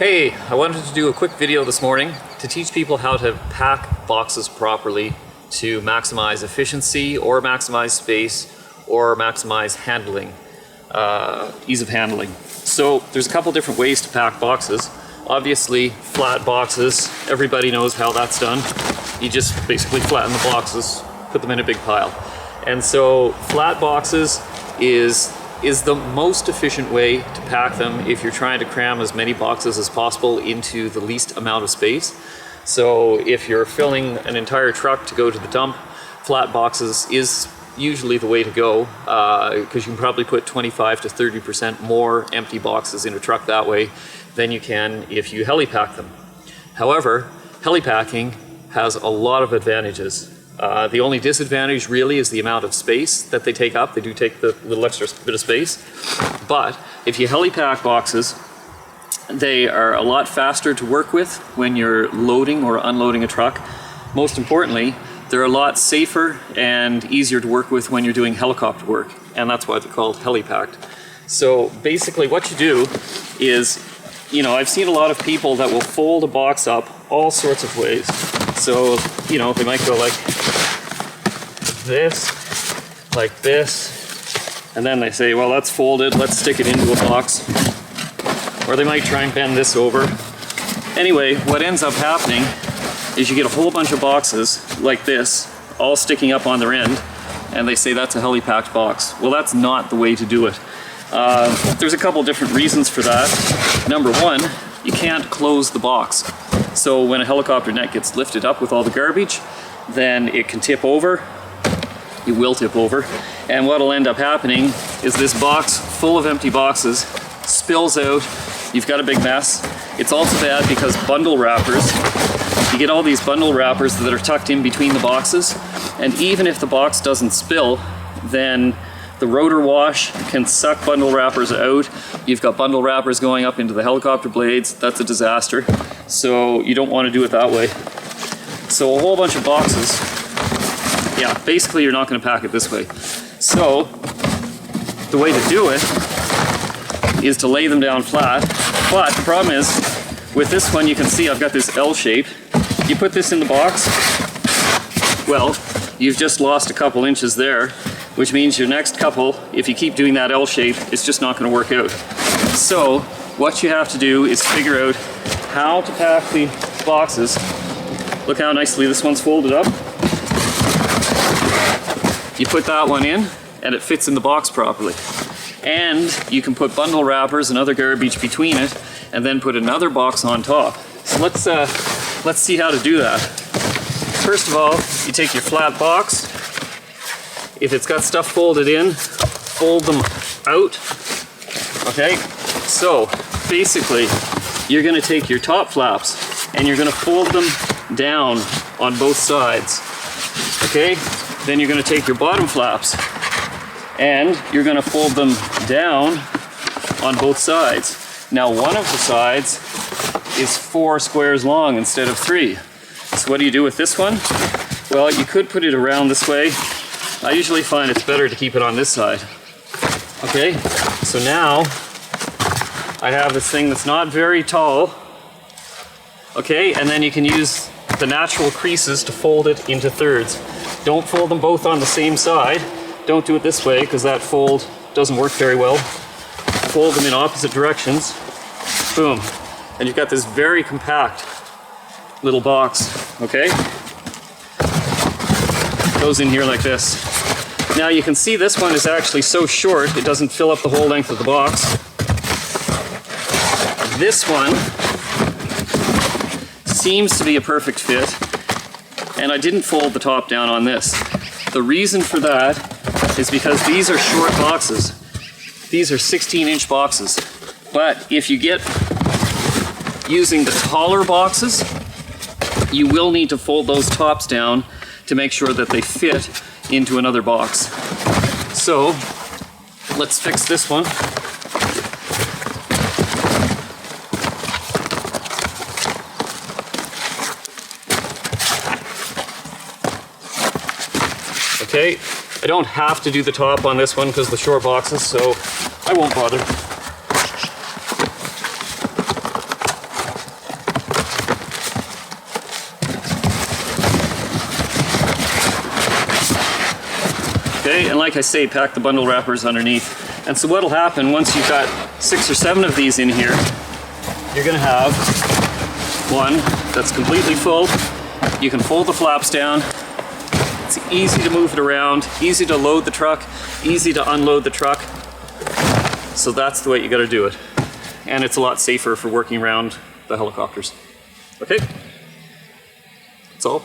Hey, I wanted to do a quick video this morning to teach people how to pack boxes properly to maximize efficiency or maximize space or maximize handling, ease of handling. So there's a couple different ways to pack boxes. Obviously, flat boxes, everybody knows how that's done. You just basically flatten the boxes, put them in a big pile. And so flat boxes is the most efficient way to pack them if you're trying to cram as many boxes as possible into the least amount of space. So if you're filling an entire truck to go to the dump, flat boxes is usually the way to go because you can probably put 25 to 30% more empty boxes in a truck that way than you can if you heli-pack them. However, heli-packing has a lot of advantages. The only disadvantage really is the amount of space that they take up. They do take the little extra bit of space. But if you heli-pack boxes, they are a lot faster to work with when you're loading or unloading a truck. Most importantly, they're a lot safer and easier to work with when you're doing helicopter work. And that's why they're called heli-packed. So basically what you do is, I've seen a lot of people that will fold a box up all sorts of ways. So, they might go like this, and then they say, well, that's folded, let's stick it into a box. Or they might try and bend this over. Anyway, what ends up happening is you get a whole bunch of boxes like this, all sticking up on their end, and they say that's a heli-packed box. Well, that's not the way to do it. There's a couple different reasons for that. Number one, you can't close the box. So when a helicopter net gets lifted up with all the garbage, then it can tip over. It will tip over. And what'll end up happening is this box full of empty boxes spills out. You've got a big mess. It's also bad because bundle wrappers, you get all these bundle wrappers that are tucked in between the boxes. And even if the box doesn't spill, then the rotor wash can suck bundle wrappers out. You've got bundle wrappers going up into the helicopter blades. That's a disaster. So you don't want to do it that way. So a whole bunch of boxes. Yeah, basically you're not going to pack it this way. So the way to do it is to lay them down flat. But the problem is, with this one you can see I've got this L shape. You put this in the box, well, you've just lost a couple inches there, which means your next couple, if you keep doing that L shape, it's just not going to work out. So what you have to do is figure out how to pack the boxes. Look how nicely this one's folded up. You put that one in and it fits in the box properly. And you can put bundle wrappers and other garbage between it and then put another box on top. So let's see how to do that. First of all, you take your flat box. If it's got stuff folded in, fold them out. Okay, so basically you're going to take your top flaps and you're going to fold them down on both sides. Okay, then you're going to take your bottom flaps and you're going to fold them down on both sides. Now one of the sides is 4 squares long instead of 3. So what do you do with this one? Well, you could put it around this way. I usually find it's better to keep it on this side. Okay, so now I have this thing that's not very tall. Okay, and then you can use the natural creases to fold it into thirds. Don't fold them both on the same side. Don't do it this way because that fold doesn't work very well. Fold them in opposite directions. Boom. And you've got this very compact little box, okay? Goes in here like this. Now you can see this one is actually so short it doesn't fill up the whole length of the box. This one seems to be a perfect fit, and I didn't fold the top down on this. The reason for that is because these are short boxes. These are 16-inch boxes. But if you get using the taller boxes, you will need to fold those tops down to make sure that they fit into another box. So let's fix this one. Okay, I don't have to do the top on this one because of the short boxes, so I won't bother. like I say, pack the bundle wrappers underneath. And so what'll happen once you've got 6 or 7 of these in here, you're gonna have one that's completely full. You can fold the flaps down. It's easy to move it around, easy to load the truck, easy to unload the truck. So that's the way you gotta do it. And it's a lot safer for working around the helicopters. Okay? That's all.